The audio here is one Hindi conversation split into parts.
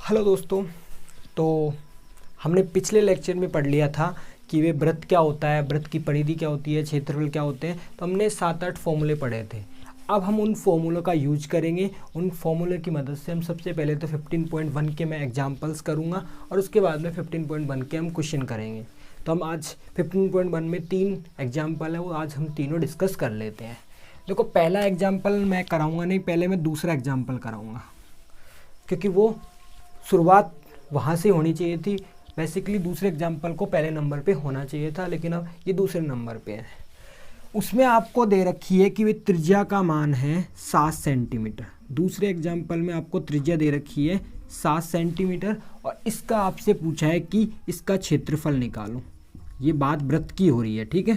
हेलो दोस्तों। तो हमने पिछले लेक्चर में पढ़ लिया था कि वे वृत्त क्या होता है, वृत्त की परिधि क्या होती है, क्षेत्रफल क्या होते हैं। तो हमने 7-8 फॉर्मूले पढ़े थे। अब हम उन फॉर्मूलों का यूज करेंगे। उन फॉर्मूले की मदद से हम सबसे पहले तो 15.1 के मैं एग्जाम्पल्स करूँगा और उसके बाद में 15.1 के हम क्वेश्चन करेंगे। तो हम आज 15.1 में 3 एग्जाम्पल है, वो आज हम तीनों डिस्कस कर लेते हैं। देखो, पहला एग्जाम्पल मैं कराऊँगा नहीं, पहले मैं दूसरा एग्जाम्पल कराऊँगा, क्योंकि वो शुरुआत वहाँ से होनी चाहिए थी। बेसिकली दूसरे एग्जाम्पल को पहले नंबर पे होना चाहिए था, लेकिन अब ये दूसरे नंबर पे है। उसमें आपको दे रखी है कि वे त्रिज्या का मान है 7 सेंटीमीटर। दूसरे एग्जाम्पल में आपको त्रिज्या दे रखी है 7 सेंटीमीटर और इसका आपसे पूछा है कि इसका क्षेत्रफल निकालो। ये बात वृत्त की हो रही है, ठीक है।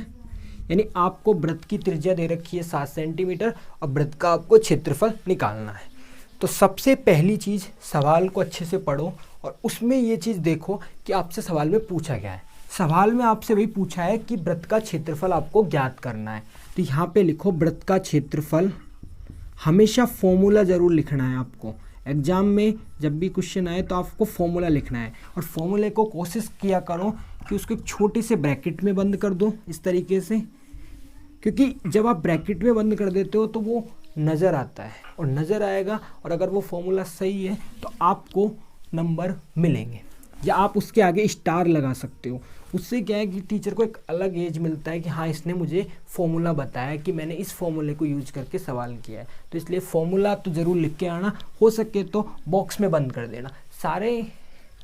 यानी आपको वृत्त की त्रिज्या दे रखी है 7 सेंटीमीटर और वृत्त का आपको क्षेत्रफल निकालना है। तो सबसे पहली चीज़, सवाल को अच्छे से पढ़ो और उसमें ये चीज़ देखो कि आपसे सवाल में पूछा गया है। सवाल में आपसे वही पूछा है कि वृत्त का क्षेत्रफल आपको ज्ञात करना है। तो यहाँ पे लिखो वृत्त का क्षेत्रफल। हमेशा फॉर्मूला ज़रूर लिखना है आपको। एग्जाम में जब भी क्वेश्चन आए तो आपको फॉर्मूला लिखना है और फॉर्मूले को कोशिश किया करो कि उसको एक छोटे से ब्रैकेट में बंद कर दो इस तरीके से, क्योंकि जब आप ब्रैकेट में बंद कर देते हो तो वो नज़र आता है और नज़र आएगा, और अगर वो फॉर्मूला सही है तो आपको नंबर मिलेंगे। या आप उसके आगे स्टार लगा सकते हो। उससे क्या है कि टीचर को एक अलग एज मिलता है कि हाँ, इसने मुझे फॉर्मूला बताया कि मैंने इस फॉर्मूले को यूज करके सवाल किया है। तो इसलिए फॉर्मूला तो ज़रूर लिख के आना, हो सके तो बॉक्स में बंद कर देना। सारे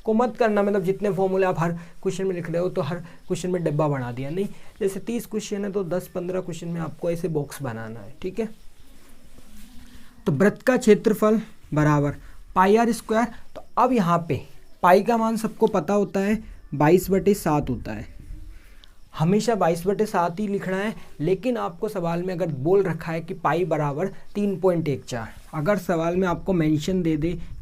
को मत करना, मतलब जितने फॉर्मूले आप हर क्वेश्चन में लिख रहे हो तो हर क्वेश्चन में डब्बा बना दिया, नहीं। जैसे 30 क्वेश्चन है तो 10-15 क्वेश्चन में आपको ऐसे बॉक्स बनाना है, ठीक है। तो वृत्त का क्षेत्रफल बराबर पाई आर स्क्वायर। तो अब यहाँ पे पाई का मान सबको पता होता है 22/7 होता है। हमेशा 22/7 ही लिखना है, लेकिन आपको सवाल में अगर बोल रखा है कि पाई बराबर 3.14, अगर सवाल में आपको मेंशन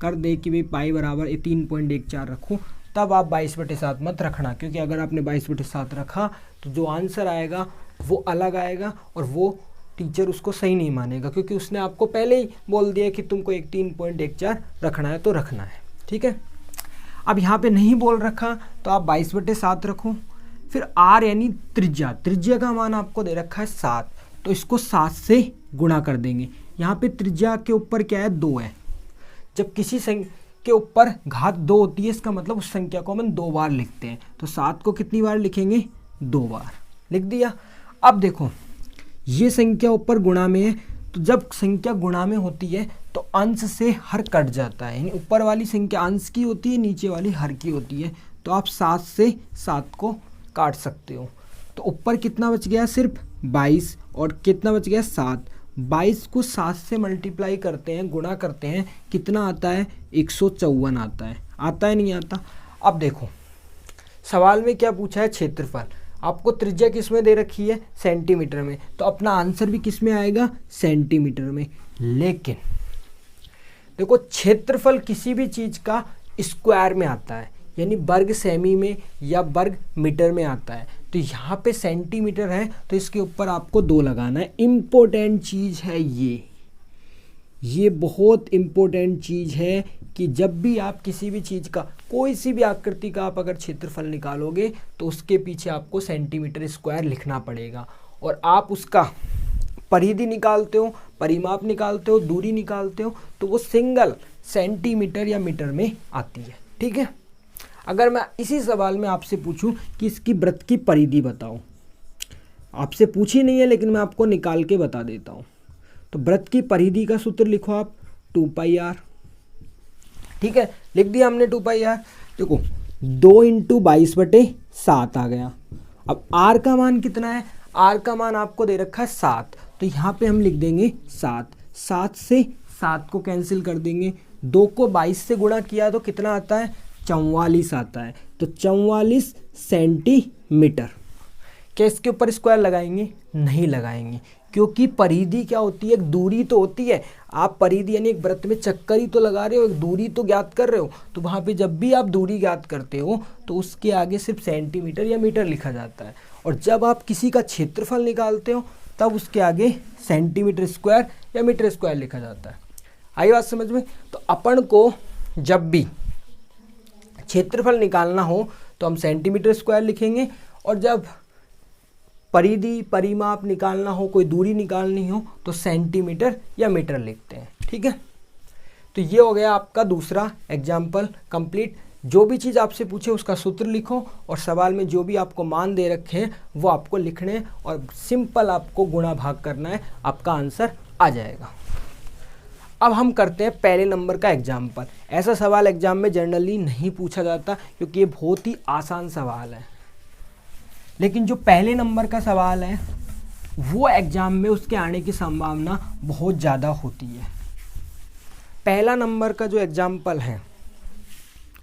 कर दे कि भाई पाई बराबर 3.14 रखो, तब आप 22/7 मत रखना, क्योंकि अगर आपने 22/7 रखा तो जो आंसर आएगा वो अलग आएगा और वो टीचर उसको सही नहीं मानेगा, क्योंकि उसने आपको पहले ही बोल दिया कि तुमको 3.14 रखना है तो रखना है, ठीक है। अब यहाँ पे नहीं बोल रखा तो आप 22/7 रखो। फिर आर यानी त्रिज्या का मान आपको दे रखा है 7, तो इसको 7 से गुणा कर देंगे। यहाँ पे त्रिज्या के ऊपर क्या है, 2 है। जब किसी संख्या के ऊपर घात 2 होती है, इसका मतलब उस संख्या को हम 2 बार लिखते हैं। तो 7 को कितनी बार लिखेंगे, 2 बार लिख दिया। अब देखो, ये संख्या ऊपर गुणा में है, तो जब संख्या गुणा में होती है तो अंश से हर कट जाता है। यानी ऊपर वाली संख्या अंश की होती है, नीचे वाली हर की होती है। तो आप 7 से 7 को काट सकते हो। तो ऊपर कितना बच गया, सिर्फ 22, और कितना बच गया, 7। 22 को 7 से मल्टीप्लाई करते हैं, गुणा करते हैं, कितना आता है, 154 आता है। आता है नहीं आता। अब देखो, सवाल में क्या पूछा है, क्षेत्रफल। आपको त्रिज्या किस में दे रखी है, सेंटीमीटर में, तो अपना आंसर भी किस में आएगा, सेंटीमीटर में। लेकिन देखो, क्षेत्रफल किसी भी चीज़ का स्क्वायर में आता है, यानी वर्ग सेमी में या वर्ग मीटर में आता है। तो यहाँ पे सेंटीमीटर है तो इसके ऊपर आपको 2 लगाना है। इम्पोर्टेंट चीज़ है ये बहुत इम्पोर्टेंट चीज़ है कि जब भी आप किसी भी चीज़ का, कोई सी भी आकृति का आप अगर क्षेत्रफल निकालोगे तो उसके पीछे आपको सेंटीमीटर स्क्वायर लिखना पड़ेगा। और आप उसका परिधि निकालते हो, परिमाप निकालते हो, दूरी निकालते हो, तो वो सिंगल सेंटीमीटर या मीटर में आती है, ठीक है। अगर मैं इसी सवाल में आपसे पूछूं कि इसकी वृत्त की परिधि बताओ, आपसे पूछी नहीं है लेकिन मैं आपको निकाल के बता देता हूँ। तो वृत्त की परिधि का सूत्र लिखो आप, 2πr, ठीक है। लिख दिया हमने 2πr। देखो, 2 × 22/7 आ गया। अब r का मान कितना है, r का मान आपको दे रखा है 7, तो यहाँ पे हम लिख देंगे 7। 7 से 7 को कैंसिल कर देंगे। 2 को 22 से गुणा किया तो कितना आता है, 44 आता है। तो 44 सेंटीमीटर। क्या इसके ऊपर स्क्वायर लगाएंगे, नहीं लगाएंगे, क्योंकि परिधि क्या होती है, एक दूरी तो होती है। आप परिधि यानी एक वृत्त में चक्कर ही तो लगा रहे हो, एक दूरी तो ज्ञात कर रहे हो। तो वहाँ पे जब भी आप दूरी ज्ञात करते हो तो उसके आगे सिर्फ सेंटीमीटर या मीटर लिखा जाता है, और जब आप किसी का क्षेत्रफल निकालते हो तब उसके आगे सेंटीमीटर स्क्वायर या मीटर स्क्वायर लिखा जाता है। आई बात समझ में। तो अपन को जब भी क्षेत्रफल निकालना हो तो हम सेंटीमीटर स्क्वायर लिखेंगे, और जब परिधि परिमाप निकालना हो, कोई दूरी निकालनी हो, तो सेंटीमीटर या मीटर लिखते हैं। ठीक है, तो ये हो गया आपका दूसरा एग्जाम्पल कंप्लीट। जो भी चीज़ आपसे पूछे उसका सूत्र लिखो, और सवाल में जो भी आपको मान दे रखे हैं वो आपको लिखने हैं, और सिंपल आपको गुणा भाग करना है, आपका आंसर आ जाएगा। अब हम करते हैं पहले नंबर का एग्जाम्पल। ऐसा सवाल एग्जाम में जनरली नहीं पूछा जाता क्योंकि ये बहुत ही आसान सवाल है, लेकिन जो पहले नंबर का सवाल है वो एग्जाम में उसके आने की संभावना बहुत ज़्यादा होती है। पहला नंबर का जो एग्जाम्पल है,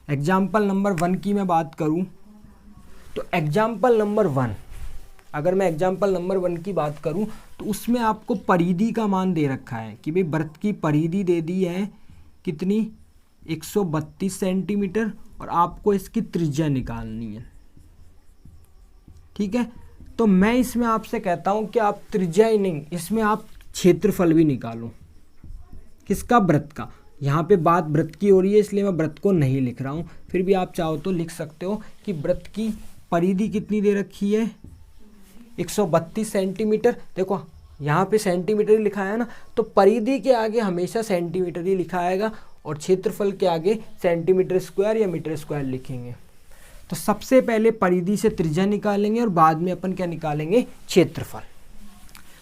एग्जाम्पल नंबर 1 की मैं बात करूं तो एग्जाम्पल नंबर 1, अगर मैं एग्जाम्पल नंबर 1 की बात करूं तो उसमें आपको परिधि का मान दे रखा है कि भाई वृत्त की परिधि दे दी है कितनी, 132 सेंटीमीटर, और आपको इसकी त्रिज्या निकालनी है। ठीक है, तो मैं इसमें आपसे कहता हूं कि आप त्रिज्या ही नहीं, इसमें आप क्षेत्रफल भी निकालो। किसका? वृत्त का। यहाँ पे बात वृत्त की हो रही है इसलिए मैं वृत्त को नहीं लिख रहा हूँ, फिर भी आप चाहो तो लिख सकते हो कि वृत्त की परिधि कितनी दे रखी है, 132 सेंटीमीटर। देखो यहाँ पे सेंटीमीटर ही लिखा है ना, तो परिधि के आगे हमेशा सेंटीमीटर ही लिखा आएगा, और क्षेत्रफल के आगे सेंटीमीटर स्क्वायर या मीटर स्क्वायर लिखेंगे। तो सबसे पहले परिधि से त्रिज्या निकालेंगे और बाद में अपन क्या निकालेंगे, क्षेत्रफल।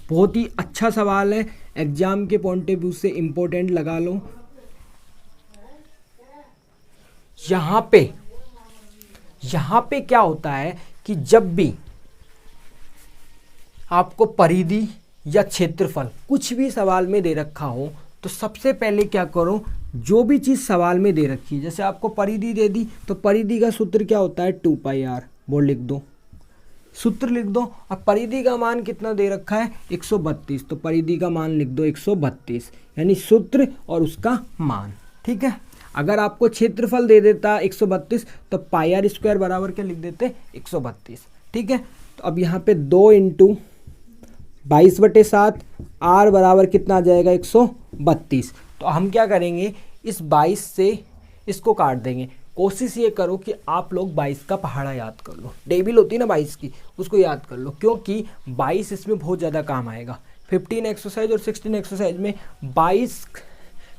बहुत ही अच्छा सवाल है, एग्जाम के पॉइंट ऑफ व्यू से इम्पोर्टेंट लगा लो। यहाँ पे क्या होता है कि जब भी आपको परिधि या क्षेत्रफल कुछ भी सवाल में दे रखा हो तो सबसे पहले क्या करो, जो भी चीज़ सवाल में दे रखी है, जैसे आपको परिधि दे दी तो परिधि का सूत्र क्या होता है, 2πr, वो लिख दो, सूत्र लिख दो। अब परिधि का मान कितना दे रखा है, 132, तो परिधि का मान लिख दो 132, यानी सूत्र और उसका मान। ठीक है, अगर आपको क्षेत्रफल दे देता 132 तो πr² बराबर क्या लिख देते, 132। ठीक है, तो अब यहाँ पे 2 × 22/7 r बराबर कितना आ जाएगा, 132। तो हम क्या करेंगे, इस 22 से इसको काट देंगे। कोशिश ये करो कि आप लोग 22 का पहाड़ा याद कर लो, टेबल होती है ना 22 की, उसको याद कर लो, क्योंकि 22 इसमें बहुत ज़्यादा काम आएगा। 15 एक्सरसाइज और 16 एक्सरसाइज में 22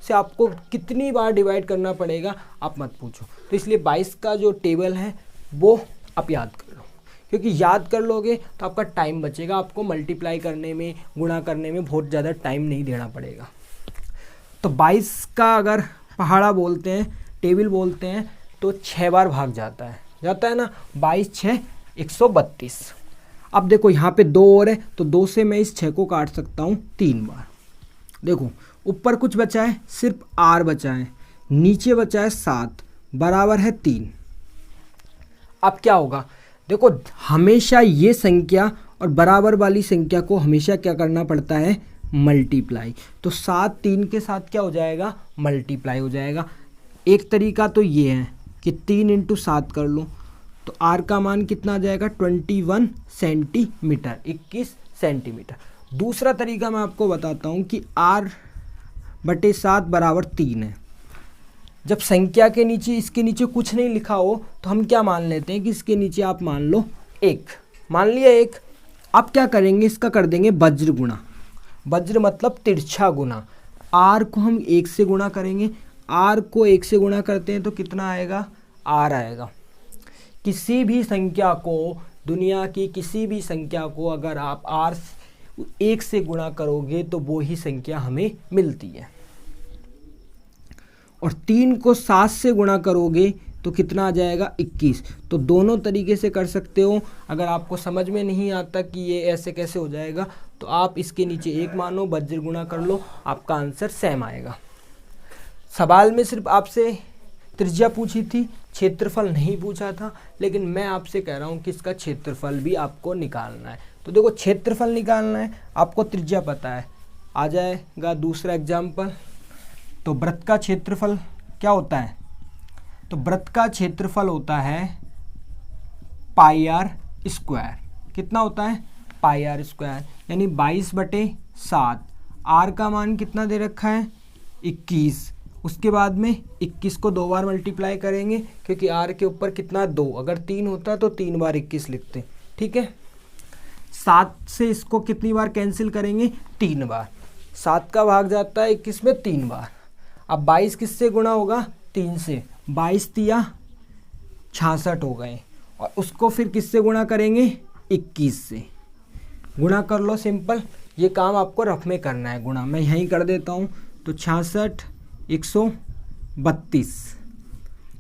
से आपको कितनी बार डिवाइड करना पड़ेगा आप मत पूछो। तो इसलिए 22 का जो टेबल है वो आप याद कर लो, क्योंकि याद कर लोगे तो आपका टाइम बचेगा, आपको मल्टीप्लाई करने में, गुणा करने में बहुत ज़्यादा टाइम नहीं देना पड़ेगा। तो 22 का अगर पहाड़ा बोलते हैं, टेबल बोलते हैं, तो 6 बार भाग जाता है ना, 22 6 132। अब देखो यहाँ पे 2 और है, तो 2 से मैं इस 6 को काट सकता हूँ 3 बार। देखो ऊपर कुछ बचा है, सिर्फ r बचा है, नीचे बचा है 7, बराबर है 3। अब क्या होगा, देखो हमेशा ये संख्या और बराबर वाली संख्या को हमेशा क्या करना पड़ता है, मल्टीप्लाई। तो 7 3 के साथ क्या हो जाएगा, मल्टीप्लाई हो जाएगा। एक तरीका तो ये है कि 3 × 7 कर लो, तो r का मान कितना आ जाएगा, 21 सेंटीमीटर, 21 सेंटीमीटर। दूसरा तरीका मैं आपको बताता हूँ कि r/7 बराबर 3 है। जब संख्या के नीचे, इसके नीचे कुछ नहीं लिखा हो तो हम क्या मान लेते हैं कि इसके नीचे आप मान लो 1, मान लिया 1। अब क्या करेंगे, इसका कर देंगे वज्र गुणा। वज्र मतलब तिरछा गुना। r को हम 1 से गुणा करेंगे, r को 1 से गुणा करते हैं तो कितना आएगा, r आएगा। किसी भी संख्या को, दुनिया की किसी भी संख्या को अगर आप r 1 से गुणा करोगे तो वो ही संख्या हमें मिलती है। और 3 को 7 से गुणा करोगे तो कितना आ जाएगा, 21। तो दोनों तरीके से कर सकते हो। अगर आपको समझ में नहीं आता कि ये ऐसे कैसे हो जाएगा तो आप इसके नीचे 1 मानो, वज्र गुणा कर लो, आपका आंसर सेम आएगा। सवाल में सिर्फ आपसे त्रिज्या पूछी थी, क्षेत्रफल नहीं पूछा था, लेकिन मैं आपसे कह रहा हूँ कि इसका क्षेत्रफल भी आपको निकालना है। तो देखो क्षेत्रफल निकालना है, आपको त्रिज्या पता है, आ जाएगा दूसरा एग्जाम्पल। तो वृत्त का क्षेत्रफल क्या होता है, तो वृत्त का क्षेत्रफल होता है πr²। कितना होता है, πr², यानी 22/7। r का मान कितना दे रखा है, 21, उसके बाद में 21 को 2 बार मल्टीप्लाई करेंगे, क्योंकि r के ऊपर कितना 2, अगर 3 होता तो 3 बार 21 लिखते, ठीक है। 7 से इसको कितनी बार कैंसिल करेंगे, 3 बार। 7 का भाग जाता है 21 में 3 बार। अब 22 किससे गुणा होगा, 3 से, 22 तिया 66 हो गए, और उसको फिर किससे गुणा करेंगे, 21 से। गुणा कर लो, सिंपल। ये काम आपको रफ में करना है, गुणा मैं यहीं कर देता हूँ। तो 66 132,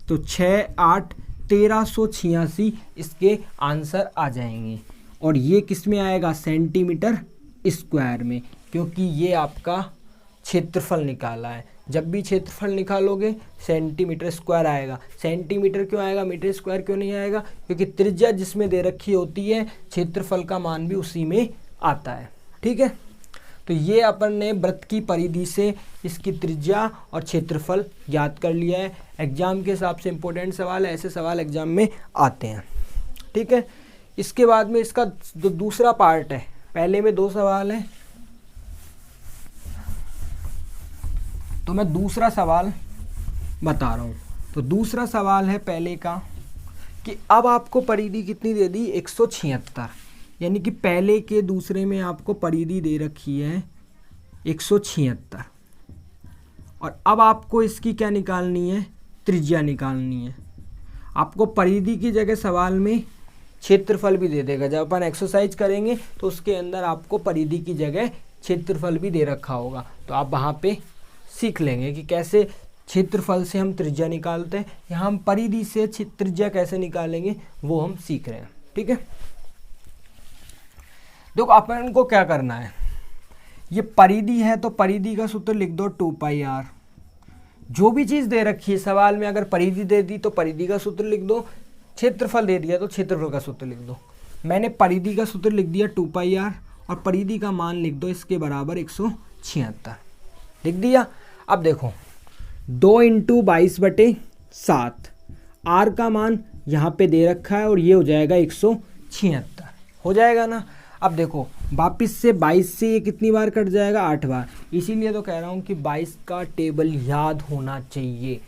तो 6 8 1386 इसके आंसर आ जाएंगे। और ये किस में आएगा, सेंटीमीटर स्क्वायर में, क्योंकि ये आपका क्षेत्रफल निकाला है। जब भी क्षेत्रफल निकालोगे सेंटीमीटर स्क्वायर आएगा। सेंटीमीटर क्यों आएगा, मीटर स्क्वायर क्यों नहीं आएगा, क्योंकि त्रिज्या जिसमें दे रखी होती है क्षेत्रफल का मान भी उसी में आता है, ठीक है। तो ये अपन ने वृत्त की परिधि से इसकी त्रिज्या और क्षेत्रफल ज्ञात कर लिया है। एग्जाम के हिसाब से इंपॉर्टेंट सवाल है, ऐसे सवाल एग्जाम में आते हैं, ठीक है। इसके बाद में इसका जो दूसरा पार्ट है, पहले में 2 सवाल हैं, तो मैं दूसरा सवाल बता रहा हूँ। तो दूसरा सवाल है पहले का कि अब आपको परिधि कितनी दे दी, 176, यानी कि पहले के दूसरे में आपको परिधि दे रखी है 176, और अब आपको इसकी क्या निकालनी है, त्रिज्या निकालनी है। आपको परिधि की जगह सवाल में क्षेत्रफल भी दे देगा। जब अपन एक्सरसाइज करेंगे तो उसके अंदर आपको परिधि की जगह क्षेत्रफल भी दे रखा होगा, तो आप वहाँ पे सीख लेंगे कि कैसे क्षेत्रफल से हम त्रिज्या निकालते हैं। यहाँ हम परिधि से त्रिज्या कैसे निकालेंगे वो हम सीख रहे हैं, ठीक है। देखो अपन को क्या करना है, ये परिधि है तो परिधि का सूत्र लिख दो 2πr। जो भी चीज़ दे रखी है सवाल में, अगर परिधि दे दी तो परिधि का सूत्र लिख दो, क्षेत्रफल दे दिया तो क्षेत्रफल का सूत्र लिख दो। मैंने परिधि का सूत्र लिख दिया 2πr, और परिधि का मान लिख दो इसके बराबर 176, लिख दिया। अब देखो 2 × 22/7, r का मान यहाँ पे दे रखा है और ये हो जाएगा 176, हो जाएगा ना। अब देखो वापस से 22 से ये कितनी बार कट जाएगा, 8 बार। इसीलिए तो कह रहा हूँ कि 22 का टेबल याद होना चाहिए,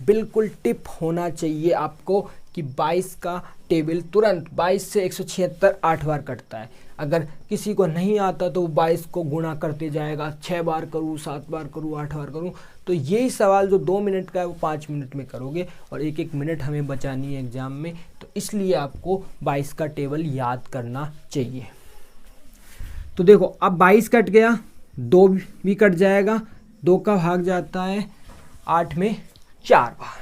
बिल्कुल टिप होना चाहिए आपको कि 22 का टेबल तुरंत 22 से 176 8 बार कटता है। अगर किसी को नहीं आता तो 22 को गुणा करते जाएगा, 6 बार करूँ, 7 बार करूँ, 8 बार करूँ। तो यही सवाल जो 2 मिनट का है वो 5 मिनट में करोगे, और 1-1 मिनट हमें बचानी है एग्जाम में, तो इसलिए आपको 22 का टेबल याद करना चाहिए। तो देखो अब 22 कट गया, 2 भी कट जाएगा, 2 का भाग जाता है 8 में 4 बार।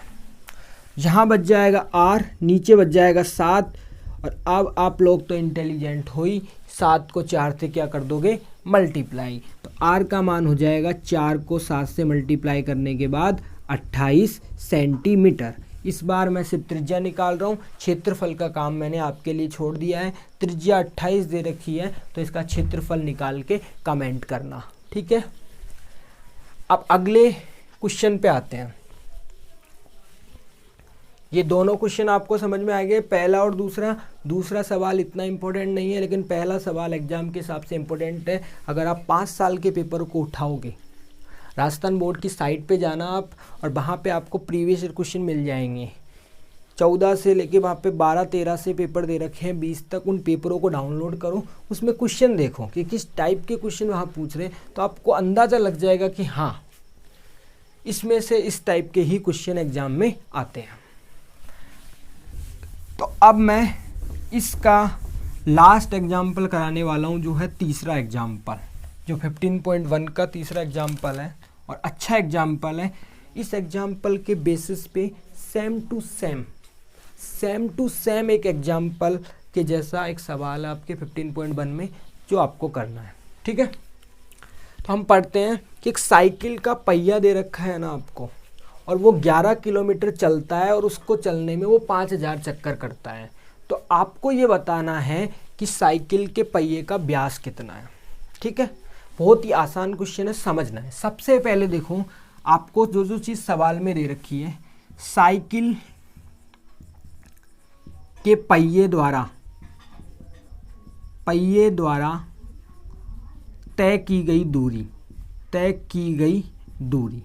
यहाँ बच जाएगा r, नीचे बच जाएगा 7, और अब आप लोग तो इंटेलिजेंट हो ही, 7 को 4 से क्या कर दोगे, मल्टीप्लाई। तो r का मान हो जाएगा 4 को 7 से मल्टीप्लाई करने के बाद 28 सेंटीमीटर। इस बार मैं सिर्फ त्रिज्या निकाल रहा हूँ, क्षेत्रफल का काम मैंने आपके लिए छोड़ दिया है। त्रिज्या 28 दे रखी है, तो इसका क्षेत्रफल निकाल के कमेंट करना, ठीक है। अब अगले क्वेश्चन पे आते हैं। ये दोनों क्वेश्चन आपको समझ में आ गए, पहला और दूसरा। दूसरा सवाल इतना इम्पोर्टेंट नहीं है, लेकिन पहला सवाल एग्जाम के हिसाब से इम्पोर्टेंट है। अगर आप 5 साल के पेपर को उठाओगे, राजस्थान बोर्ड की साइट पे जाना आप, और वहाँ पे आपको प्रीवियस क्वेश्चन मिल जाएंगे। 14 से लेके वहाँ पे 12-13 से पेपर दे रखे हैं 20 तक। उन पेपरों को डाउनलोड करो, उसमें क्वेश्चन देखो कि किस टाइप के क्वेश्चन वहाँ पूछ रहे हैं, तो आपको अंदाज़ा लग जाएगा कि हाँ इसमें से इस टाइप के ही क्वेश्चन एग्जाम में आते हैं। तो अब मैं इसका लास्ट एग्जाम्पल कराने वाला हूँ, जो है तीसरा एग्जाम्पल, जो 15.1 का तीसरा एग्जाम्पल है और अच्छा एग्जाम्पल है। इस एग्जाम्पल के बेसिस पे सेम टू सेम एक एग्जाम्पल के जैसा एक सवाल है आपके 15.1 में, जो आपको करना है, ठीक है। तो हम पढ़ते हैं कि एक साइकिल का पहिया दे रखा है ना आपको, और वो 11 किलोमीटर चलता है, और उसको चलने में वो 5000 चक्कर करता है। तो आपको ये बताना है कि साइकिल के पहिए का व्यास कितना है, ठीक है। बहुत ही आसान क्वेश्चन है, समझना है। सबसे पहले देखो आपको जो जो चीज़ सवाल में दे रखी है, साइकिल के पहिए द्वारा तय की गई दूरी।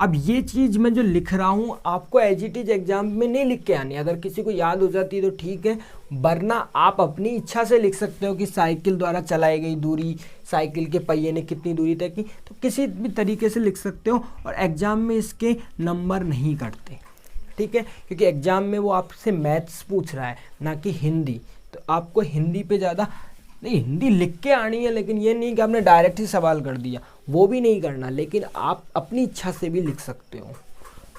अब ये चीज़ मैं जो लिख रहा हूँ आपको एज इट इज एग्जाम में नहीं लिख के आनी, अगर किसी को याद हो जाती है तो ठीक है, वरना आप अपनी इच्छा से लिख सकते हो कि साइकिल द्वारा चलाई गई दूरी, साइकिल के पहिए ने कितनी दूरी तय की, तो किसी भी तरीके से लिख सकते हो और एग्ज़ाम में इसके नंबर नहीं कटते, ठीक है, क्योंकि एग्ज़ाम में वो आपसे मैथ्स पूछ रहा है ना कि हिंदी, तो आपको हिंदी पे ज़्यादा नहीं, हिंदी लिख के आनी है, लेकिन ये नहीं कि आपने डायरेक्ट ही सवाल कर दिया, वो भी नहीं करना, लेकिन आप अपनी इच्छा से भी लिख सकते हो।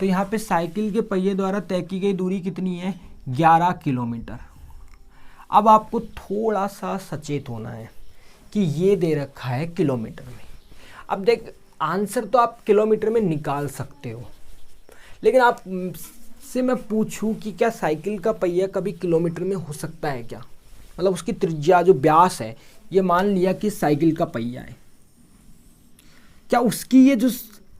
तो यहाँ पे साइकिल के पहिए द्वारा तय की गई दूरी कितनी है, 11 किलोमीटर। अब आपको थोड़ा सा सचेत होना है कि ये दे रखा है किलोमीटर में। अब देख, आंसर तो आप किलोमीटर में निकाल सकते हो, लेकिन आप से मैं पूछूं कि क्या साइकिल का पहिया कभी किलोमीटर में हो सकता है क्या, मतलब उसकी त्रिज्या जो व्यास है, ये मान लिया कि साइकिल का पहिया है, क्या उसकी ये जो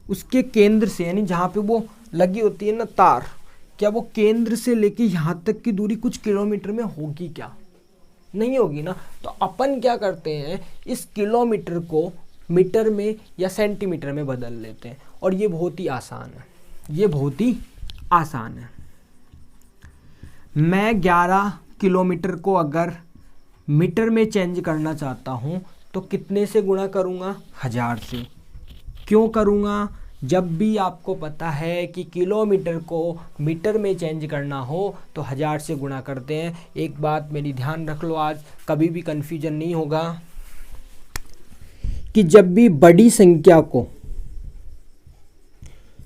उसके केंद्र से, यानी जहाँ पे वो लगी होती है ना तार, क्या वो केंद्र से लेके यहाँ तक की दूरी कुछ किलोमीटर में होगी क्या, नहीं होगी ना। तो अपन क्या करते हैं, इस किलोमीटर को मीटर में या सेंटीमीटर में बदल लेते हैं, और ये बहुत ही आसान है, ये बहुत ही आसान है। मैं 11 किलोमीटर को अगर मीटर में चेंज करना चाहता हूँ तो कितने से गुणा करूँगा, 1000 से। क्यों करूँगा, जब भी आपको पता है कि किलोमीटर को मीटर में चेंज करना हो तो 1000 से गुणा करते हैं। एक बात मेरी ध्यान रख लो, आज कभी भी कन्फ्यूजन नहीं होगा कि जब भी बड़ी संख्या को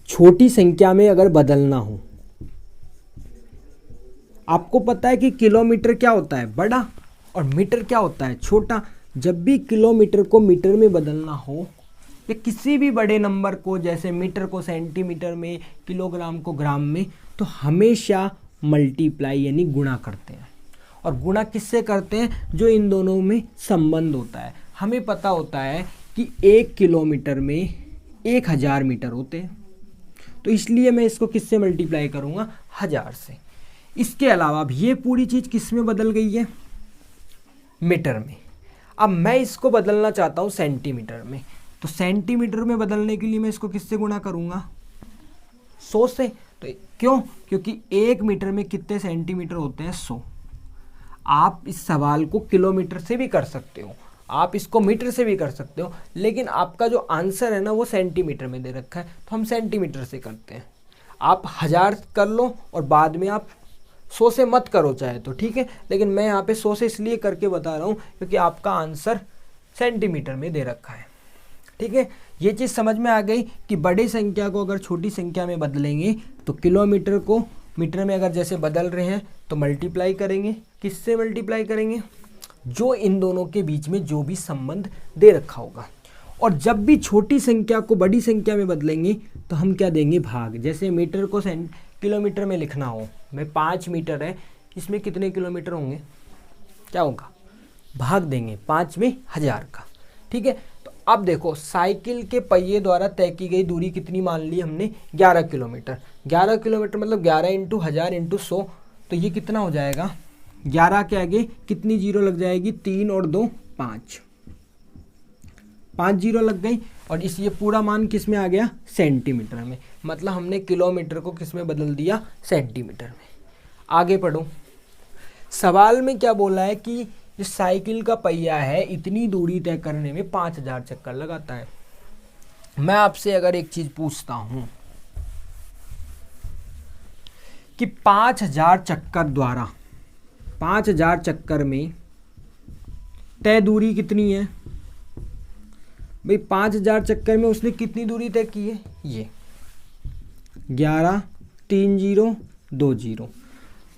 छोटी संख्या में अगर बदलना हो, आपको पता है कि किलोमीटर क्या होता है, बड़ा, और मीटर क्या होता है, छोटा। जब भी किलोमीटर को मीटर में बदलना हो या किसी भी बड़े नंबर को, जैसे मीटर को सेंटीमीटर में, किलोग्राम को ग्राम में, तो हमेशा मल्टीप्लाई यानी गुणा करते हैं। और गुणा किससे करते हैं, जो इन दोनों में संबंध होता है। हमें पता होता है कि 1 किलोमीटर में 1000 मीटर होते हैं, तो इसलिए मैं इसको किससे मल्टीप्लाई करूँगा, 1000 से। इसके अलावा अब ये पूरी चीज़ किस में बदल गई है, मीटर में। अब मैं इसको बदलना चाहता हूँ सेंटीमीटर में, तो सेंटीमीटर में बदलने के लिए मैं इसको किससे गुणा करूँगा, 100 से। तो क्यों, क्योंकि 1 मीटर में कितने सेंटीमीटर होते हैं, 100। आप इस सवाल को किलोमीटर से भी कर सकते हो, आप इसको मीटर से भी कर सकते हो, लेकिन आपका जो आंसर है ना वो सेंटीमीटर में दे रखा है, तो हम सेंटीमीटर से करते हैं। आप 1000 कर लो और बाद में आप 100 से मत करो चाहे तो, ठीक है, लेकिन मैं यहाँ पे 100 से इसलिए करके बता रहा हूँ क्योंकि आपका आंसर सेंटीमीटर में दे रखा है, ठीक है। ये चीज़ समझ में आ गई कि बड़ी संख्या को अगर छोटी संख्या में बदलेंगे तो किलोमीटर को मीटर में अगर जैसे बदल रहे हैं तो मल्टीप्लाई करेंगे, किससे मल्टीप्लाई करेंगे, जो इन दोनों के बीच में जो भी संबंध दे रखा होगा। और जब भी छोटी संख्या को बड़ी संख्या में बदलेंगे तो हम क्या देंगे, भाग। जैसे मीटर को किलोमीटर में लिखना हो, मैं 5 मीटर है, इसमें कितने किलोमीटर होंगे, क्या होगा, भाग देंगे 5 में 1000 का, ठीक है। तो अब देखो, साइकिल के पहिए द्वारा तय की गई दूरी कितनी मान ली हमने, 11 किलोमीटर। 11 किलोमीटर मतलब 11 × 1000 × 100, तो ये कितना हो जाएगा, 11 के आगे कितनी जीरो लग जाएगी, 3 और 2 5, 5 जीरो लग गई, और इस ये पूरा मान किस में आ गया, सेंटीमीटर में। मतलब हमने किलोमीटर को किस में बदल दिया, सेंटीमीटर में। आगे पढ़ो, सवाल में क्या बोला है कि जो साइकिल का पहिया है इतनी दूरी तय करने में 5000 चक्कर लगाता है। मैं आपसे अगर एक चीज पूछता हूं कि 5000 चक्कर द्वारा 5000 चक्कर में तय दूरी कितनी है, भाई 5000 चक्कर में उसने कितनी दूरी तय की है, ये 11 3 0 2 0।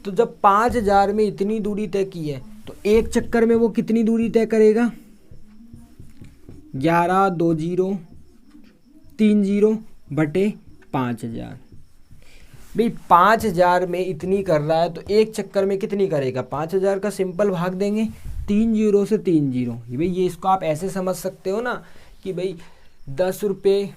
तो जब 5000 में इतनी दूरी तय की है तो एक चक्कर में वो कितनी दूरी तय करेगा, 11 2 0 3 0 बटे 5000। भाई 5000 में इतनी कर रहा है तो एक चक्कर में कितनी करेगा, 5000 का सिंपल भाग देंगे, 3 0 से 3 0। भाई ये इसको आप ऐसे समझ सकते हो ना कि भाई 10 रुपये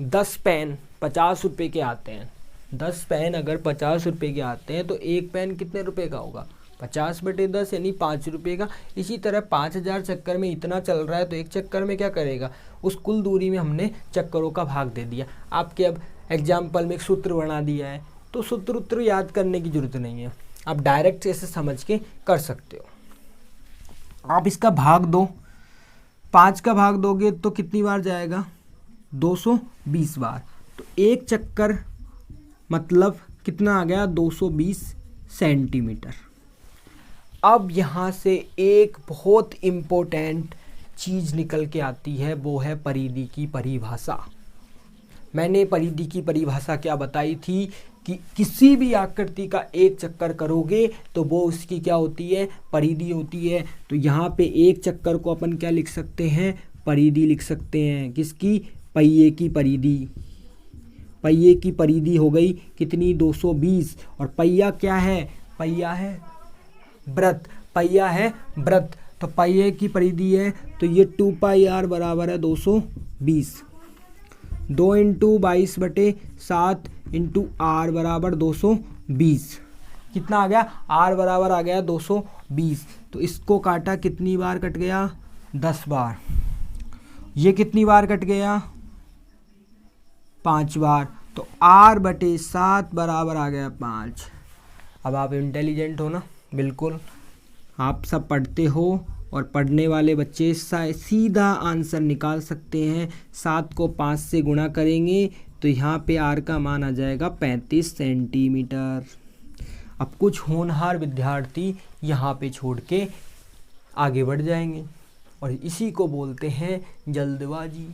10 पेन 50 रुपये के आते हैं, 10 पेन अगर 50 रुपये के आते हैं तो एक पेन कितने रुपए का होगा, 50/10 यानी 5 रुपये का। इसी तरह 5000 चक्कर में इतना चल रहा है तो एक चक्कर में क्या करेगा, उस कुल दूरी में हमने चक्करों का भाग दे दिया। आपके अब एग्जाम्पल में एक सूत्र बना दिया है, तो सूत्र उत्तर याद करने की जरूरत नहीं है, आप डायरेक्ट ऐसे समझ के कर सकते हो। आप इसका भाग दो, 5 का भाग दोगे तो कितनी बार जाएगा, 220 बार। तो एक चक्कर मतलब कितना आ गया, 220 सेंटीमीटर। अब यहाँ से एक बहुत इम्पोर्टेंट चीज़ निकल के आती है, वो है परिधि की परिभाषा। मैंने परिधि की परिभाषा क्या बताई थी कि किसी भी आकृति का एक चक्कर करोगे तो वो उसकी क्या होती है, परिधि होती है। तो यहाँ पे एक चक्कर को अपन क्या लिख सकते हैं, परिधि लिख सकते हैं। किसकी, पहिए की परिधि। पहिए की परिधि हो गई कितनी, 220। और पहिया क्या है, पहिया है वृत्त, पहिया है वृत्त। तो पहिए की परिधि है तो ये 2πr बराबर है 220। 2 × 22/7 × r बराबर 220। कितना आ गया, r बराबर आ गया 220। तो इसको काटा, कितनी बार कट गया, 10 बार। ये कितनी बार कट गया, 5 बार। तो r/7 बराबर आ गया 5। अब आप इंटेलिजेंट हो ना, बिल्कुल आप सब पढ़ते हो और पढ़ने वाले बच्चे सीधा आंसर निकाल सकते हैं। 7 को 5 से गुणा करेंगे तो यहाँ पे r का मान आ जाएगा 35 सेंटीमीटर। अब कुछ होनहार विद्यार्थी यहाँ पे छोड़ के आगे बढ़ जाएंगे और इसी को बोलते हैं जल्दबाजी।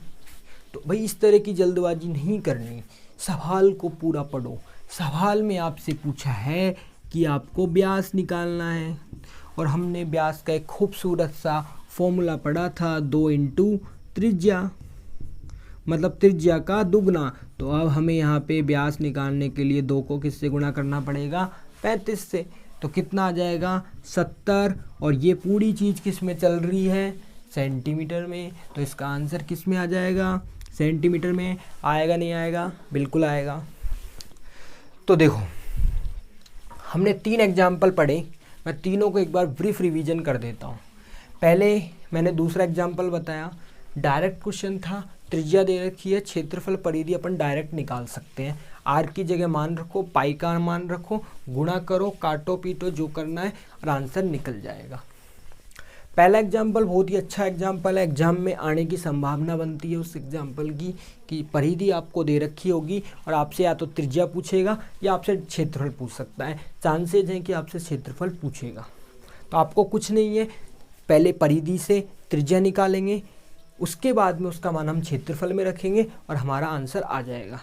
तो भाई इस तरह की जल्दबाजी नहीं करनी, सवाल को पूरा पढ़ो। सवाल में आपसे पूछा है कि आपको व्यास निकालना है और हमने व्यास का एक खूबसूरत सा फॉर्मूला पढ़ा था, 2 × त्रिज्या, मतलब त्रिज्या का दुगना। तो अब हमें यहाँ पे व्यास निकालने के लिए 2 को किससे गुणा करना पड़ेगा, 35 से। तो कितना आ जाएगा, 70। और ये पूरी चीज़ किस में चल रही है, सेंटीमीटर में। तो इसका आंसर किस में आ जाएगा, सेंटीमीटर में। आएगा नहीं आएगा, बिल्कुल आएगा। तो देखो हमने 3 एग्जाम्पल पढ़े, मैं तीनों को एक बार ब्रीफ रिवीजन कर देता हूँ। पहले मैंने दूसरा एग्जाम्पल बताया, डायरेक्ट क्वेश्चन था, त्रिज्या दे रखी है, क्षेत्रफल परिधि अपन डायरेक्ट निकाल सकते हैं। आर की जगह मान रखो, पाई का मान रखो, गुणा करो, काटो पीटो, जो करना है और आंसर निकल जाएगा। पहला एग्जाम्पल बहुत ही अच्छा एग्जाम्पल है, एग्जाम में आने की संभावना बनती है उस एग्जाम्पल की कि परिधि आपको दे रखी होगी और आपसे या तो त्रिज्या पूछेगा या आपसे क्षेत्रफल पूछ सकता है। चांसेज हैं कि आपसे क्षेत्रफल पूछेगा। तो आपको कुछ नहीं है, पहले परिधि से त्रिज्या निकालेंगे, उसके बाद में उसका मान हम क्षेत्रफल में रखेंगे और हमारा आंसर आ जाएगा।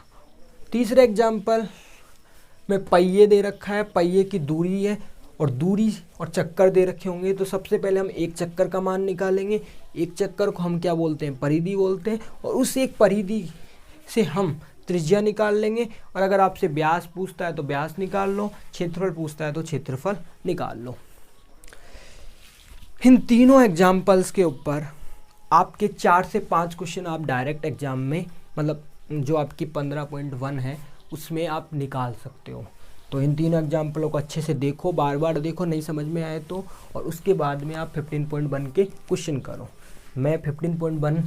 तीसरे एग्जाम्पल में पहिए दे रखा है, पहिए की दूरी है और दूरी और चक्कर दे रखे होंगे। तो सबसे पहले हम एक चक्कर का मान निकालेंगे। एक चक्कर को हम क्या बोलते हैं, परिधि बोलते हैं। और उस एक परिधि से हम त्रिज्या निकाल लेंगे। और अगर आपसे व्यास पूछता है तो व्यास निकाल लो, क्षेत्रफल पूछता है तो क्षेत्रफल निकाल लो। इन तीनों एग्जाम्पल्स के ऊपर आपके 4 से 5 क्वेश्चन आप डायरेक्ट एग्जाम में, मतलब जो आपकी 15.1 है उसमें आप निकाल सकते हो। तो इन तीनों एग्जाम्पलों को अच्छे से देखो, बार बार देखो, नहीं समझ में आए तो, और उसके बाद में आप 15.1 के क्वेश्चन करो। मैं 15.1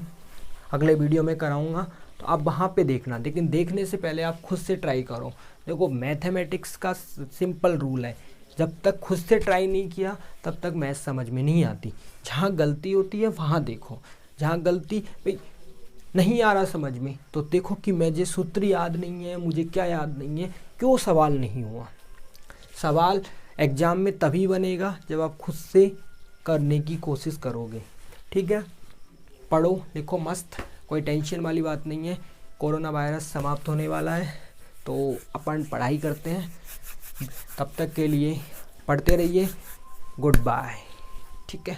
अगले वीडियो में कराऊंगा, तो आप वहाँ पे देखना। लेकिन देखने से पहले आप खुद से ट्राई करो। देखो मैथमेटिक्स का सिंपल रूल है, जब तक खुद से ट्राई नहीं किया तब तक मैथ समझ में नहीं आती। जहाँ गलती होती है वहाँ देखो, जहाँ गलती भाई नहीं आ रहा समझ में तो देखो कि मुझे सूत्र याद नहीं है, मुझे क्या याद नहीं है, क्यों सवाल नहीं हुआ। सवाल एग्ज़ाम में तभी बनेगा जब आप खुद से करने की कोशिश करोगे। ठीक है, पढ़ो लिखो मस्त, कोई टेंशन वाली बात नहीं है। कोरोना वायरस समाप्त होने वाला है तो अपन पढ़ाई करते हैं। तब तक के लिए पढ़ते रहिए। Good bye. ठीक है।